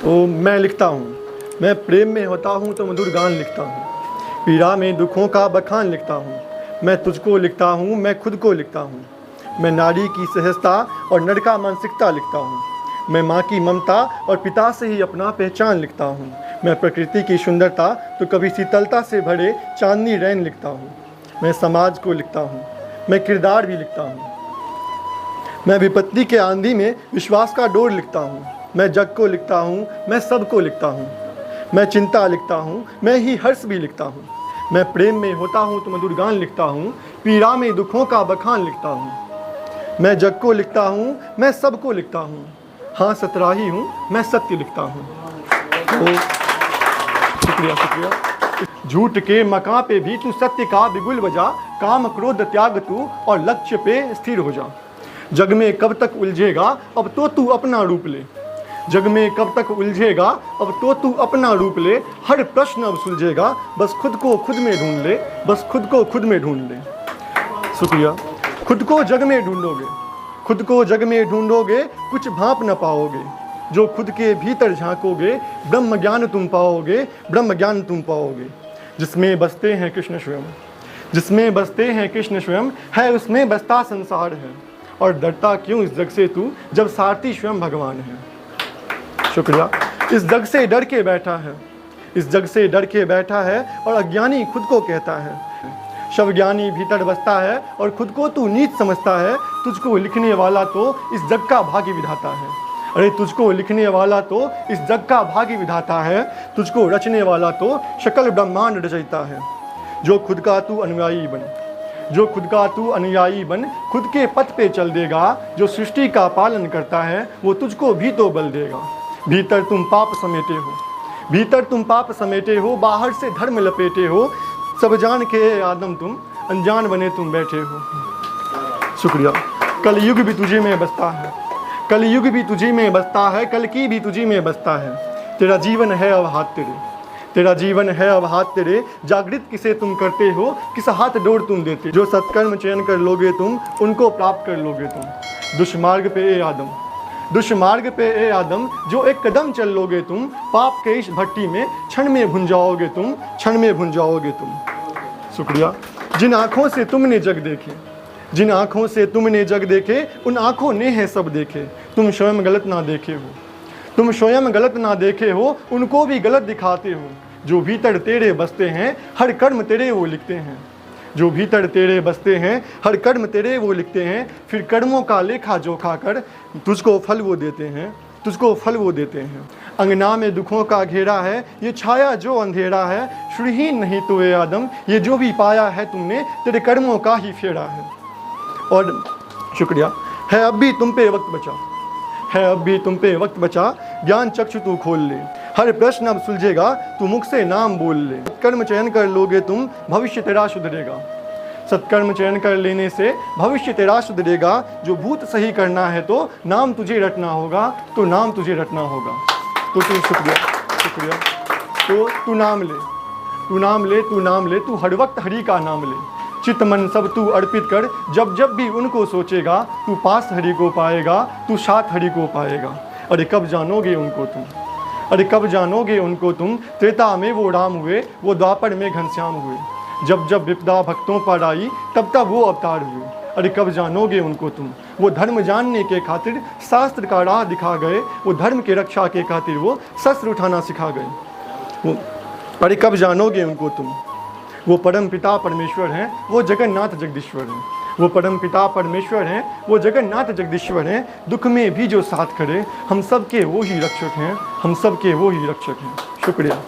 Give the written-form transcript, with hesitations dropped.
तो मैं लिखता हूँ, मैं प्रेम में होता हूँ तो मधुर गान लिखता हूँ, पीड़ा में दुखों का बखान लिखता हूँ। मैं तुझको लिखता हूँ, मैं खुद को लिखता हूँ। मैं नारी की सहजता और नर का मानसिकता लिखता हूँ। मैं माँ की ममता और पिता से ही अपना पहचान लिखता हूँ। मैं प्रकृति की सुंदरता तो कभी शीतलता से भरे चांदनी रैन लिखता हूँ। मैं समाज को लिखता हूँ, मैं किरदार भी लिखता हूँ। मैं विपत्ति के आंधी में विश्वास का डोर लिखता हूँ। मैं जग को लिखता हूँ, मैं सबको लिखता हूँ। मैं चिंता लिखता हूँ, मैं ही हर्ष भी लिखता हूँ। मैं प्रेम में होता हूँ तो मधुर गान लिखता हूँ, पीड़ा में दुखों का बखान लिखता हूँ। मैं जग को लिखता हूँ, मैं सबको लिखता हूँ। हाँ सतराही हूँ, मैं सत्य लिखता हूँ। तो शुक्रिया शुक्रिया। झूठ के मकां पे भी तू सत्य का बिगुल बजा, काम क्रोध त्याग तू और लक्ष्य पे स्थिर हो जा। जग में कब तक उलझेगा, अब तो तू अपना रूप ले। जग में कब तक उलझेगा, अब तो तू अपना रूप ले। हर प्रश्न अब सुलझेगा, बस खुद को खुद में ढूंढ ले, बस खुद को खुद में ढूंढ ले। शुक्रिया। खुद को जग में ढूंढोगे, खुद को जग में ढूंढोगे, कुछ भांप न पाओगे। जो खुद के भीतर झांकोगे, ब्रह्म ज्ञान तुम पाओगे, ब्रह्म ज्ञान तुम पाओगे। जिसमें बसते हैं कृष्ण स्वयं, जिसमें बसते हैं कृष्ण स्वयं, है उसमें बसता संसार है। और डरता क्यों इस जग से तू, जब सारथी स्वयं भगवान है। शुक्रिया। इस जग से डर के बैठा है, इस जग से डर के बैठा है और अज्ञानी खुद को कहता है। शव ज्ञानी भीतर बसता है और खुद को तू नीच समझता है। तुझको लिखने वाला तो इस जग का भाग्य विधाता है। अरे तुझको लिखने वाला तो इस जग का भाग्य विधाता है। तुझको रचने वाला तो सकल ब्रह्मांड रचयिता है। जो खुद का तू अनुयायी बन, जो खुद का तू अनुयायी बन, खुद के पथ पे चल देगा। जो सृष्टि का पालन करता है वो तुझको भी तो बल देगा। भीतर तुम पाप समेटे हो, भीतर तुम पाप समेटे हो, बाहर से धर्म लपेटे हो। सब जान के आदम तुम, अनजान बने तुम बैठे हो। शुक्रिया। कलयुग भी तुझे में बसता है, कलयुग भी तुझे में बसता है, कल की भी तुझे में बसता है। तेरा जीवन है अब हाथ तेरे, तेरा जीवन है अब हाथ तेरे। जागृत किसे तुम करते हो, किस हाथ डोर तुम देते। जो सत्कर्म चयन कर लोगे तुम, उनको प्राप्त कर लोगे तुम। दुष्मार्ग पे ए आदम, दुष्मार्ग पे ए आदम, जो एक कदम चल लोगे तुम, पाप के इस भट्टी में क्षण में भुन जाओगे तुम, क्षण में भुन जाओगे तुम। शुक्रिया। जिन आँखों से तुमने जग देखे, जिन आँखों से तुमने जग देखे, उन आँखों ने है सब देखे। तुम स्वयं गलत ना देखे हो, तुम स्वयं गलत ना देखे हो, उनको भी गलत दिखाते हो। जो भीतर तेरे बसते हैं, हर कर्म तेरे वो लिखते हैं। जो भीतर तेरे बसते हैं, हर कर्म तेरे वो लिखते हैं। फिर कर्मों का लेखा जोखा कर तुझको फल वो देते हैं, तुझको फल वो देते हैं। अंगना में दुखों का घेरा है, ये छाया जो अंधेरा है। श्रीहीन नहीं तो ए आदम, ये जो भी पाया है तुमने, तेरे कर्मों का ही फेरा है। और शुक्रिया। है अब भी तुम पे वक्त बचा, है अब भी तुम पे वक्त बचा। ज्ञान चक्षु तू खोल ले, हर प्रश्न अब सुलझेगा। तू मुख से नाम बोल ले। सत्कर्म चयन कर लोगे तुम, भविष्य तेरा सुधरेगा। सत्कर्म चयन कर लेने से भविष्य तेरा सुधरेगा। जो भूत सही करना है तो नाम तुझे रटना होगा, तो नाम तुझे रटना होगा। तो तू शुक्रिया शुक्रिया। तो तू नाम ले, तू नाम ले, तू नाम ले, तू हर वक्त हरि का नाम ले। चित्त मन सब तू अर्पित कर, जब जब भी उनको सोचेगा। तू पास हरि को पाएगा, तू साथ हरि को पाएगा। अरे कब जानोगे उनको तुम, अरे कब जानोगे उनको तुम। त्रेता में वो राम हुए, वो द्वापर में घनश्याम हुए। जब जब विपदा भक्तों पर आई, तब तब वो अवतार हुए। अरे कब जानोगे उनको तुम। वो धर्म जानने के खातिर शास्त्र का राह दिखा गए। वो धर्म के रक्षा के खातिर वो शस्त्र उठाना सिखा गए। अरे कब जानोगे उनको तुम। वो परम पिता परमेश्वर हैं, वो जगन्नाथ जगदीश्वर हैं। वो परम पिता परमेश्वर हैं, वो जगन्नाथ जगदीश्वर हैं। दुख में भी जो साथ खड़े, हम सब के वो ही रक्षक हैं, हम सब के वो ही रक्षक हैं। शुक्रिया।